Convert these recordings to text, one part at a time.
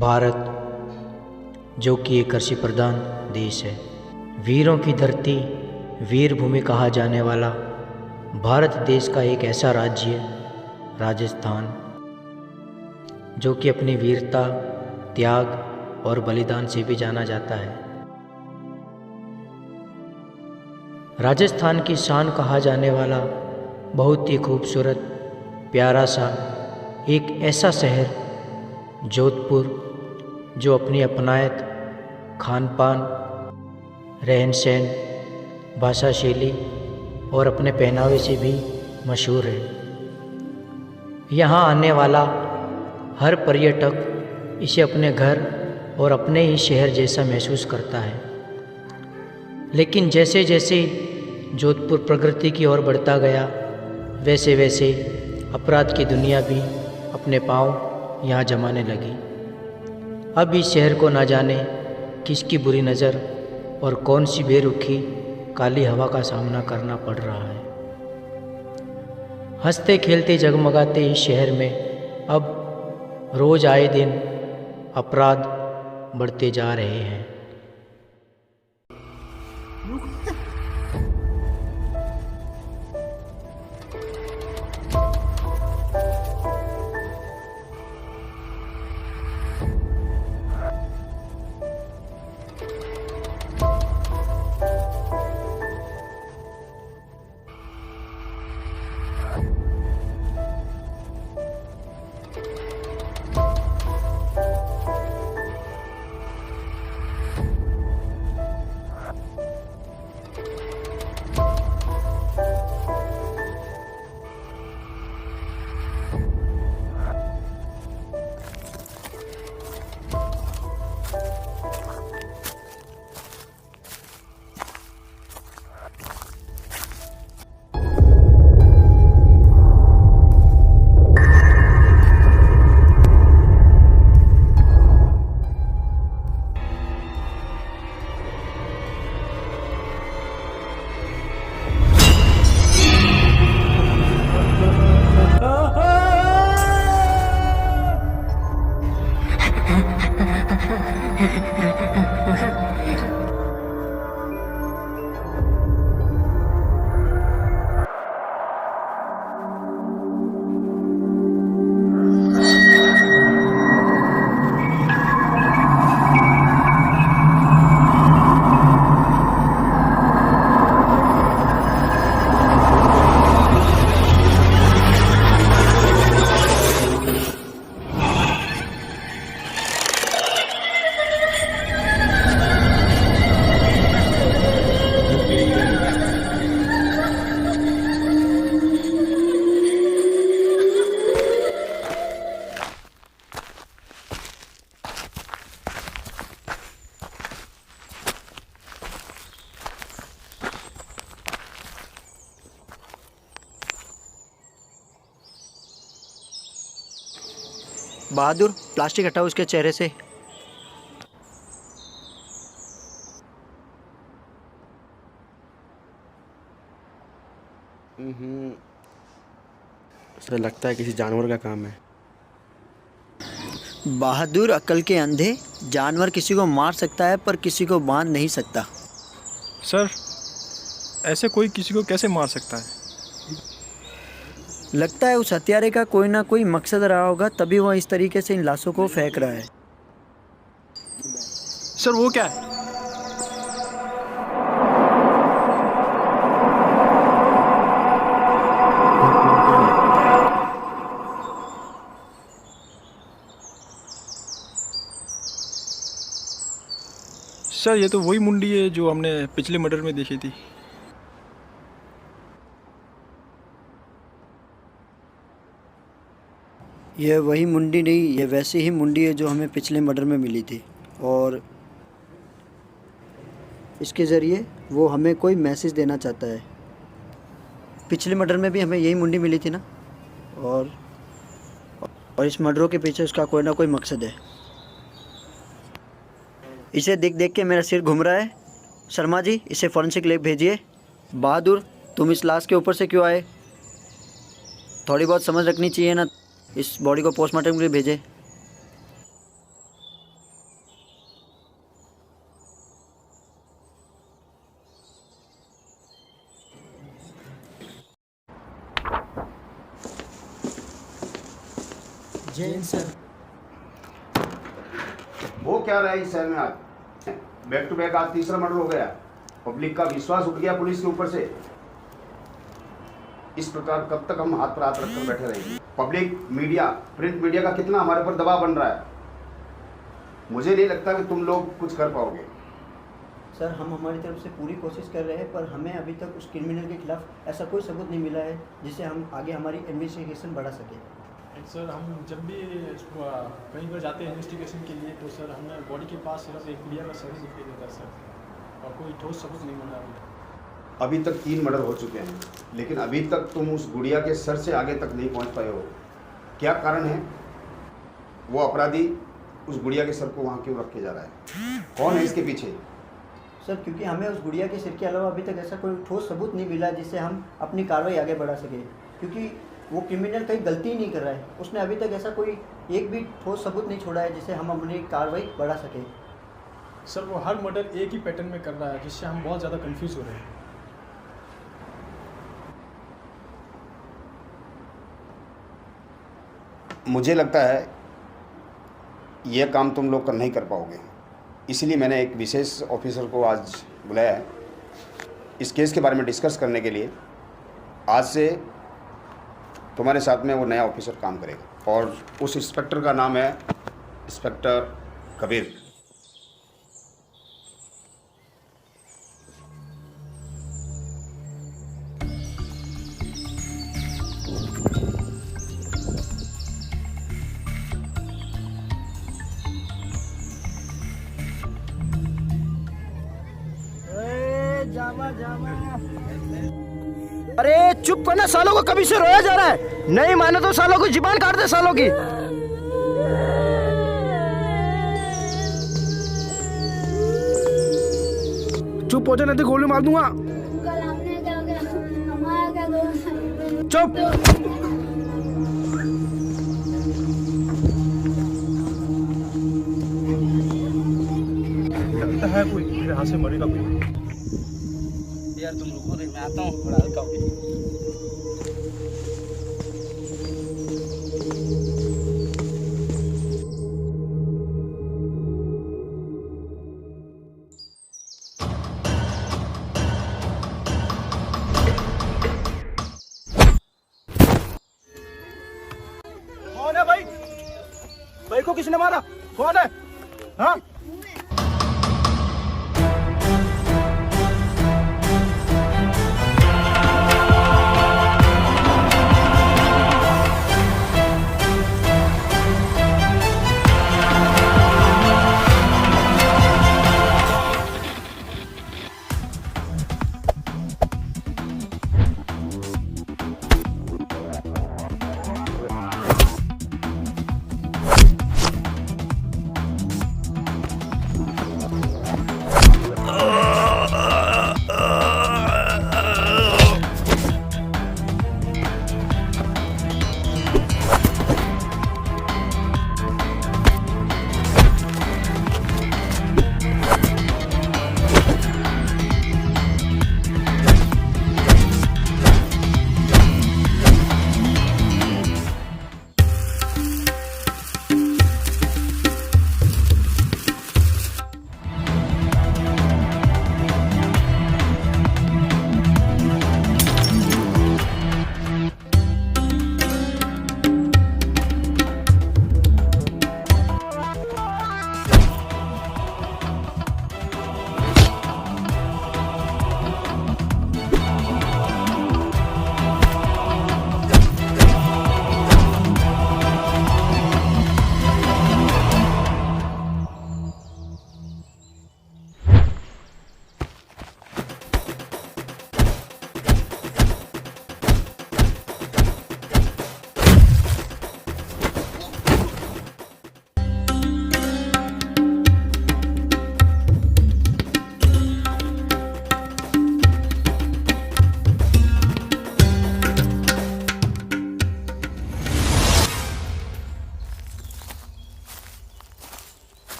भारत जो कि एक कृषि प्रधान देश है, वीरों की धरती, वीर भूमि कहा जाने वाला भारत देश का एक ऐसा राज्य राजस्थान, जो कि अपनी वीरता, त्याग और बलिदान से भी जाना जाता है। राजस्थान की शान कहा जाने वाला बहुत ही खूबसूरत प्यारा सा एक ऐसा शहर जोधपुर, जो अपनी अपनायत, खान पान, रहन सहन, भाषा शैली और अपने पहनावे से भी मशहूर है। यहाँ आने वाला हर पर्यटक इसे अपने घर और अपने ही शहर जैसा महसूस करता है। लेकिन जैसे जैसे जोधपुर प्रगति की ओर बढ़ता गया, वैसे वैसे अपराध की दुनिया भी अपने पांव यहाँ जमाने लगी। अब इस शहर को न जाने किसकी बुरी नज़र और कौन सी बेरुखी काली हवा का सामना करना पड़ रहा है। हंसते खेलते जगमगाते इस शहर में अब रोज आए दिन अपराध बढ़ते जा रहे हैं। बहादुर, प्लास्टिक हटाओ उसके चेहरे से। उसे लगता है किसी जानवर का काम है। बहादुर, अक्ल के अंधे, जानवर किसी को मार सकता है पर किसी को बांध नहीं सकता। सर, ऐसे कोई किसी को कैसे मार सकता है? लगता है उस हत्यारे का कोई ना कोई मकसद रहा होगा, तभी वह इस तरीके से इन लाशों को फेंक रहा है। सर, वो क्या है? सर, ये तो वही मुंडी है जो हमने पिछले मर्डर में देखी थी। यह वही मुंडी नहीं, यह वैसी ही मुंडी है जो हमें पिछले मर्डर में मिली थी, और इसके ज़रिए वो हमें कोई मैसेज देना चाहता है। पिछले मर्डर में भी हमें यही मुंडी मिली थी ना, और इस मर्डरों के पीछे उसका कोई ना कोई मकसद है। इसे देख देख के मेरा सिर घूम रहा है। शर्मा जी, इसे फॉरेंसिक लैब भेजिए। बहादुर, तुम इस लाश के ऊपर से क्यों आए? थोड़ी बहुत समझ रखनी चाहिए ना। इस बॉडी को पोस्टमार्टम के लिए भेजें। जैन सर। वो क्या रहा है इस शहर में आज? बैक टू बैक आज तीसरा मर्डर हो गया। पब्लिक का विश्वास उठ गया पुलिस के ऊपर से। इस प्रकार कब तक हम हाथ पर हाथ रखकर बैठे रहेंगे? पब्लिक मीडिया, प्रिंट मीडिया का कितना हमारे पर दबाव बन रहा है। मुझे नहीं लगता कि तुम लोग कुछ कर पाओगे। सर हम हमारी तरफ से पूरी कोशिश कर रहे हैं, पर हमें अभी तक उस क्रिमिनल के खिलाफ ऐसा कोई सबूत नहीं मिला है जिससे हम आगे हमारी इन्वेस्टिगेशन बढ़ा सकें। सर हम जब भी कहीं पर जाते हैं इन्वेस्टिगेशन के लिए, तो सर हमें बॉडी के पास सिर्फ एक गुड़िया का शरीर दिखाई देता है सर, और कोई ठोस सबूत नहीं मिला अभी। अभी तक 3 मर्डर हो चुके हैं, लेकिन अभी तक तुम उस गुड़िया के सर से आगे तक नहीं पहुंच पाए हो। क्या कारण है? वो अपराधी उस गुड़िया के सर को वहाँ क्यों रखे जा रहा है? कौन है इसके पीछे? सर क्योंकि हमें उस गुड़िया के सिर के अलावा अभी तक ऐसा कोई ठोस सबूत नहीं मिला जिससे हम अपनी कार्रवाई आगे बढ़ा सकें, क्योंकि वो क्रिमिनल कहीं गलती ही नहीं कर रहा है। उसने अभी तक ऐसा कोई एक भी ठोस सबूत नहीं छोड़ा है जिससे हम अपनी कार्रवाई बढ़ा सकें। सर वो हर मर्डर एक ही पैटर्न में कर रहा है, जिससे हम बहुत ज़्यादा कंफ्यूज हो रहे हैं। मुझे लगता है यह काम तुम लोग कर नहीं कर पाओगे, इसलिए मैंने एक विशेष ऑफिसर को आज बुलाया है इस केस के बारे में डिस्कस करने के लिए। आज से तुम्हारे साथ में वो नया ऑफिसर काम करेगा, और उस इंस्पेक्टर का नाम है इंस्पेक्टर कबीर। अरे चुप करना सालों को, कभी से रोया जा रहा है। नहीं माने तो सालों को जुबान काट दे सालों की। चुप हो जा, नहीं तो गोली मार दूंगा। चुप। लगता है कोई मेरे हाथ से मरेगा कोई। यार तुम रुको रे, मैं आता हूँ, थोड़ा हल्का हो गया। कौन है भाई? भाई को किसने मारा? कौन है? हाँ?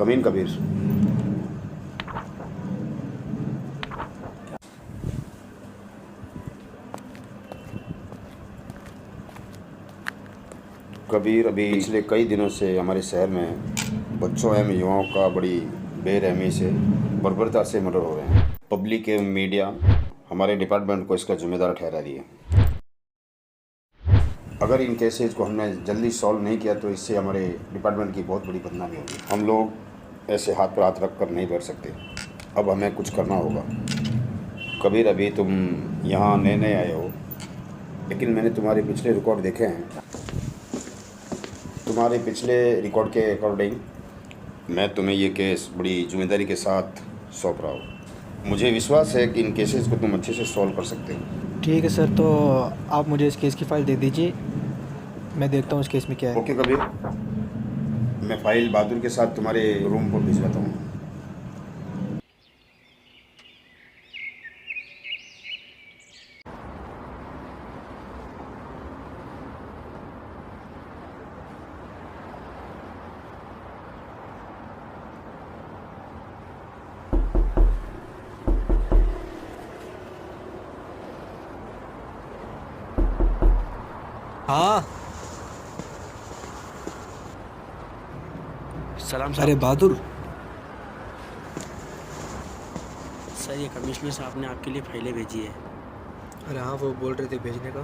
कमीन कबीर। कबीर, अभी पिछले कई दिनों से हमारे शहर में बच्चों एवं युवाओं का बड़ी बेरहमी से बर्बरता से मर्डर हो रहे हैं। पब्लिक एवं मीडिया हमारे डिपार्टमेंट को इसका जिम्मेदार ठहरा दिए। अगर इन केसेज को हमने जल्दी सॉल्व नहीं किया तो इससे हमारे डिपार्टमेंट की बहुत बड़ी बदनामी होगी। हम लोग ऐसे हाथ पर हाथ रख कर नहीं बैठ सकते, अब हमें कुछ करना होगा। कबीर, अभी तुम यहाँ नए नए आए हो, लेकिन मैंने तुम्हारे पिछले रिकॉर्ड देखे हैं। तुम्हारे पिछले रिकॉर्ड के अकॉर्डिंग मैं तुम्हें ये केस बड़ी जिम्मेदारी के साथ सौंप रहा हूँ। मुझे विश्वास है कि इन केसेस को तुम अच्छे से सॉल्व कर सकते हो। ठीक है सर, तो आप मुझे इस केस की फ़ाइल दे दीजिए, मैं देखता हूँ इस केस में क्या है। ओके कबीर, मैं फाइल बहादुर के साथ तुम्हारे रूम पर भिजवाता हूँ। हाँ सलाम अरे बहादुर, सर, ये कमिश्नर साहब ने आपके लिए फाइलें भेजी है। अरे हाँ, वो बोल रहे थे भेजने का।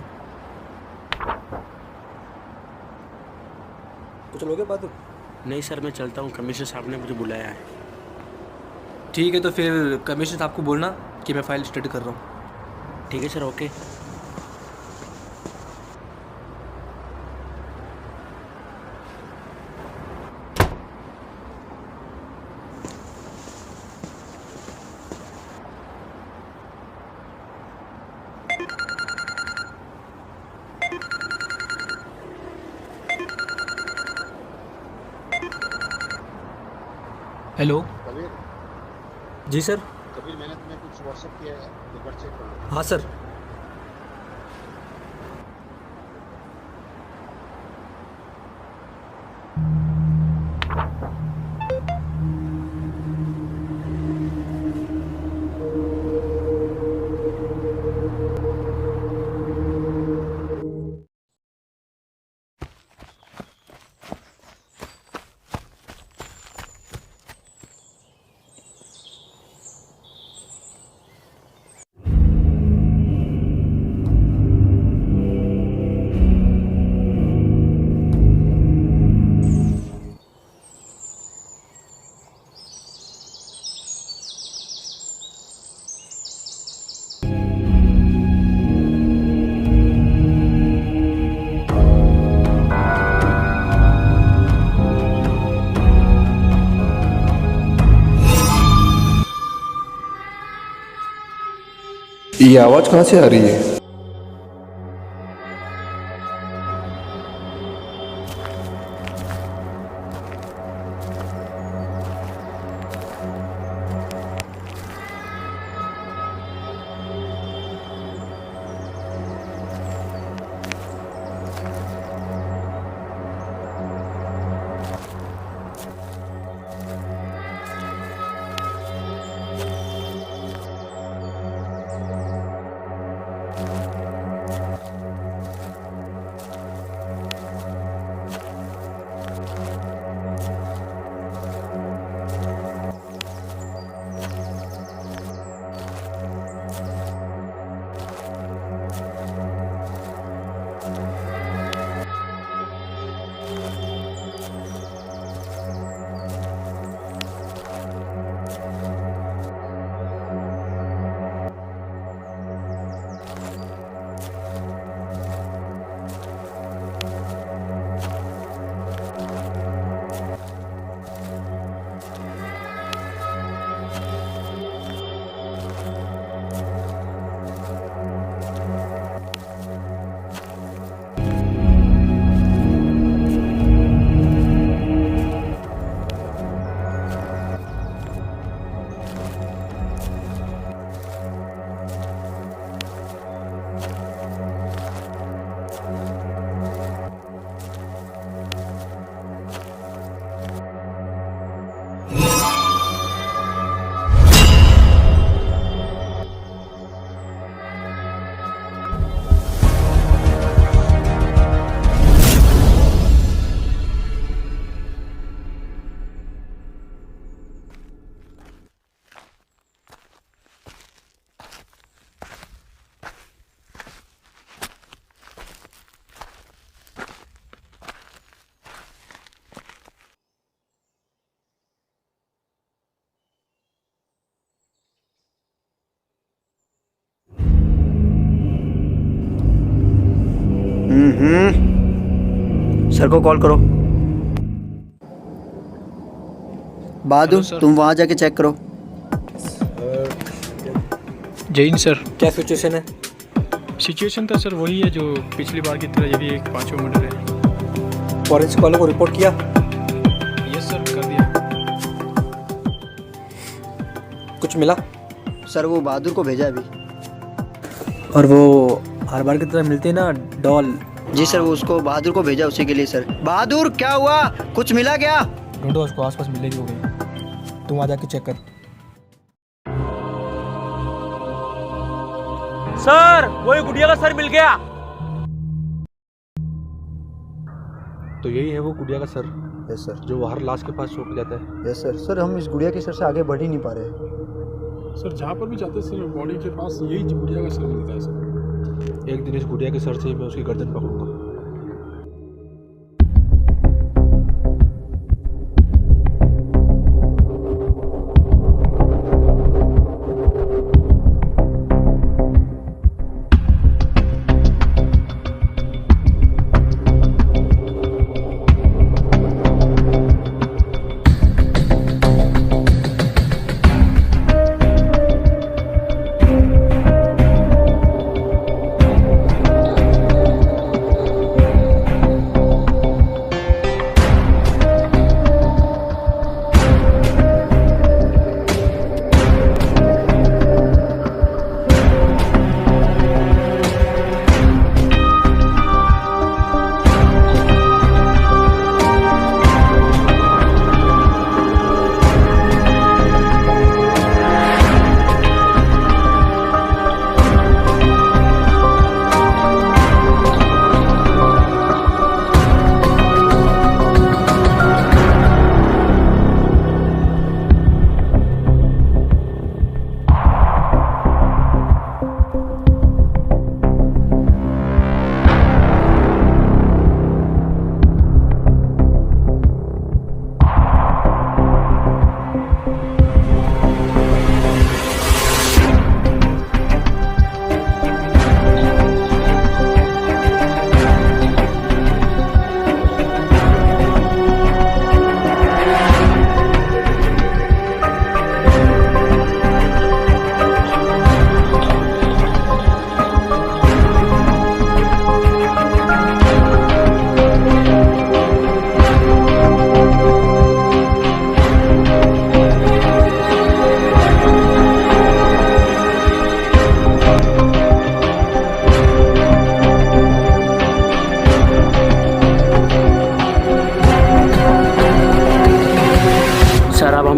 कुछ लोगे बहादुर? नहीं सर, मैं चलता हूँ, कमिश्नर साहब ने मुझे बुलाया है। ठीक है, तो फिर कमिश्नर साहब को बोलना कि मैं फाइल स्टडी कर रहा हूँ। ठीक है सर, ओके। हेलो कबीर, जी सर। कबीर, मैंने तुम्हें कुछ व्हाट्सएप किया है, एक बार चेक कर लो। हाँ सर। ये आवाज़ कहाँ से आ रही है? सर को कॉल करो। बहादुर तुम वहाँ जाके चेक करो। जय हिंद सर। क्या सिचुएशन है? सिचुएशन तो सर वही है जो पिछली बार की तरह, ये भी एक 5वां मर्डर है। फॉरेंसिक वालों को रिपोर्ट किया? यस सर, कर दिया। कुछ मिला? सर वो बहादुर को भेजा अभी। और वो हर बार की तरह मिलती है ना डॉल? जी सर, वो उसको बहादुर को भेजा उसी के लिए सर। बहादुर क्या हुआ, कुछ मिला क्या? ढूंढो उसको, आसपास मिलेगी हो गई। तुम आ जाके चेक कर। सर वही गुड़िया का सर मिल गया। तो यही है वो गुड़िया का सर? Yes sir. जो हर लाश के पास छुप जाता है? Yes sir. सर हम इस गुड़िया के सर से आगे बढ़ ही नहीं पा रहे। सर जहाँ पर भी जाते सर बॉडी के पास यही गुड़िया का सर मिलता है सर। एक दिन इस गुड़िया के सर से ही मैं उसकी गर्दन पकड़ूंगा।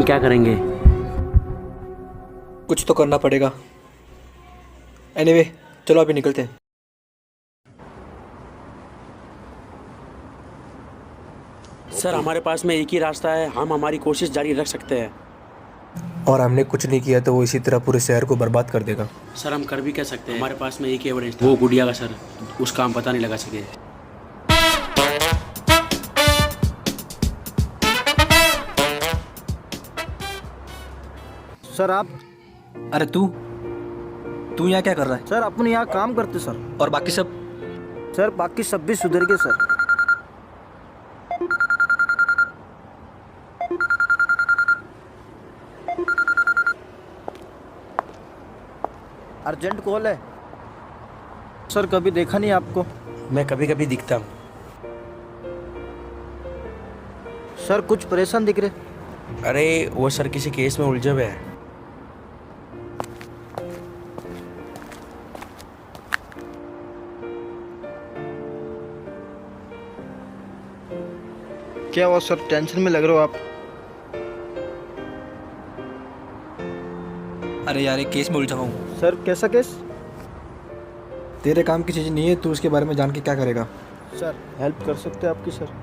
क्या करेंगे? कुछ तो करना पड़ेगा। एनीवे चलो अभी निकलते हैं। सर हमारे पास में एक ही रास्ता है, हम हमारी कोशिश जारी रख सकते हैं। और हमने कुछ नहीं किया तो वो इसी तरह पूरे शहर को बर्बाद कर देगा। सर हम कर भी क्या सकते हैं, हमारे पास में एक ही एविडेंस था, वो गुड़िया का सर, उसका हम पता नहीं लगा सके। सर आप? अरे तू यहाँ क्या कर रहा है? सर अपन यहाँ काम करते सर। और बाकी सब? सर बाकी सब भी सुधर गए सर। अर्जेंट कॉल है सर। कभी देखा नहीं आपको? मैं कभी कभी दिखता हूँ। सर कुछ परेशान दिख रहे। अरे वो सर किसी केस में उलझे हुए हैं। क्या हुआ सर, टेंशन में लग रहे हो आप? अरे यार एक केस में उलझा हूँ। सर कैसा केस? तेरे काम की चीज़ नहीं है, तू उसके बारे में जान के क्या करेगा? सर हेल्प कर सकते हैं आपकी सर।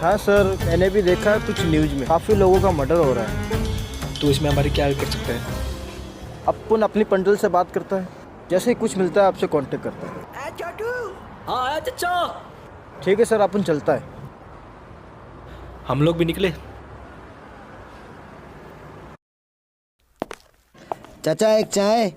हाँ सर, मैंने भी देखा कुछ न्यूज़ में काफ़ी लोगों का मर्डर हो रहा है। तो इसमें हमारी क्या हेल्प कर सकता है? अपन अपनी पंडल से बात करता है, जैसे ही कुछ मिलता है आपसे कांटेक्ट करता है। हाँ आया चचा। ठीक है सर, अपन चलता है। हम लोग भी निकले। चाचा एक चाय।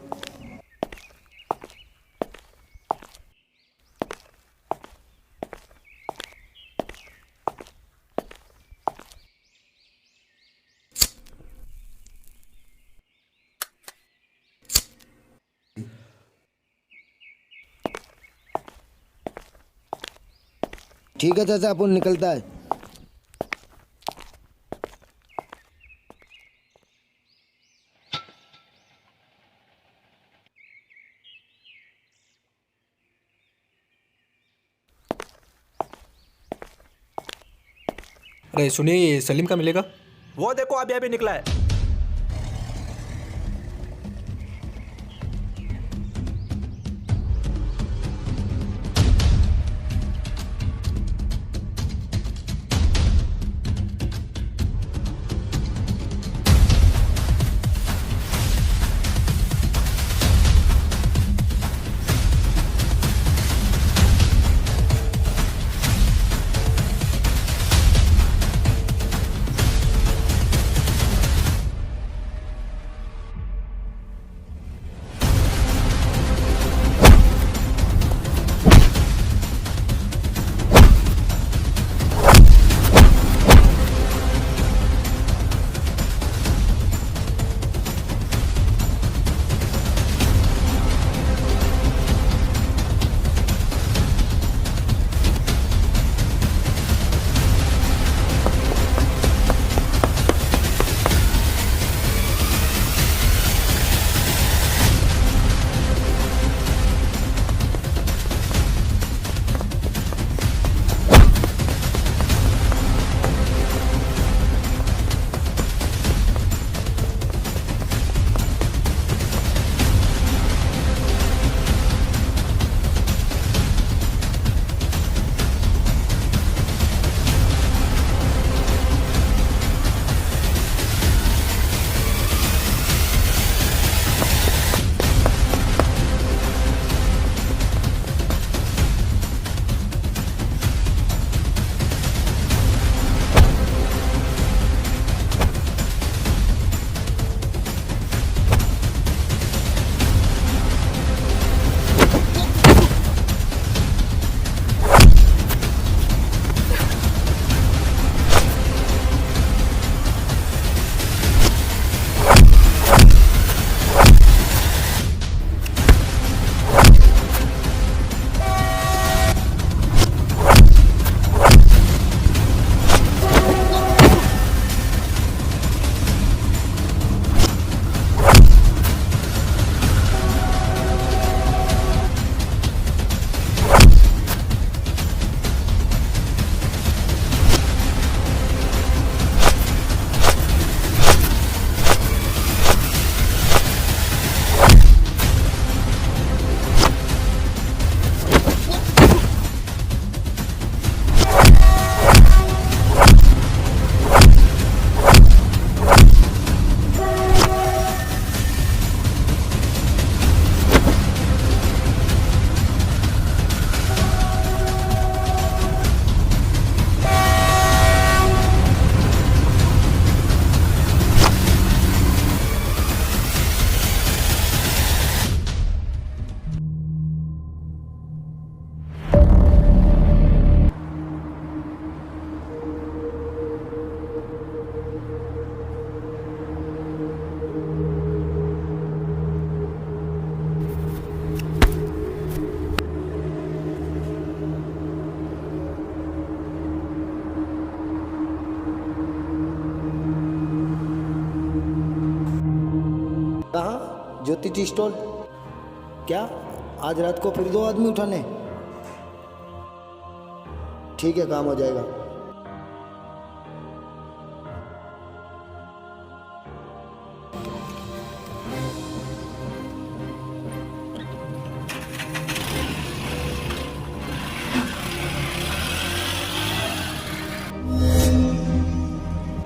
ठीक है चाचा, अपन निकलता है। अरे सुनिए, ये सलीम का मिलेगा? वो देखो अभी अभी निकला है। ज्योति टी स्टॉल। क्या आज रात को फिर 2 आदमी उठाने? ठीक है, काम हो जाएगा।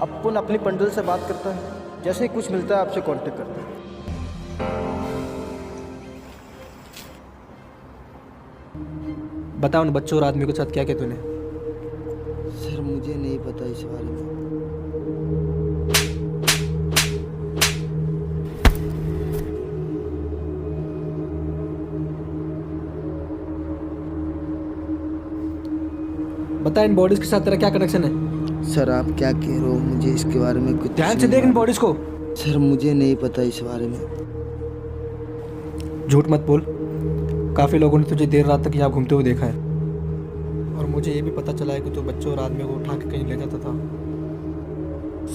अपन अपनी पंडल से बात करता है, जैसे ही कुछ मिलता है आपसे कांटेक्ट करते हैं। बता उन बच्चों और आदमी के साथ क्या किया तूने? सर मुझे नहीं पता इस बारे में। बता इन बॉडीज के साथ तेरा क्या कनेक्शन है? सर आप क्या कह रहे हो, मुझे इसके बारे में कुछ ध्यान से देख इन बॉडीज को। सर मुझे नहीं पता इस बारे में। झूठ मत बोल। काफ़ी लोगों ने तुझे देर रात तक यहाँ घूमते हुए देखा है और मुझे ये भी पता चला है कि तू बच्चों और आदमियों को उठा के कहीं ले जाता था।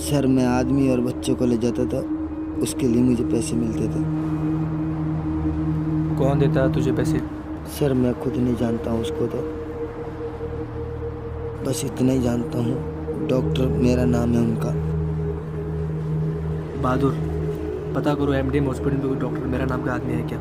सर मैं आदमी और बच्चों को ले जाता था, उसके लिए मुझे पैसे मिलते थे। कौन देता है तुझे पैसे? सर मैं खुद नहीं जानता हूँ उसको, तो बस इतना ही जानता हूँ, डॉक्टर मेरा नाम है उनका। बहादुर, पता करो एमडीएम हॉस्पिटल में कोई डॉक्टर मेरा नाम का आदमी है क्या?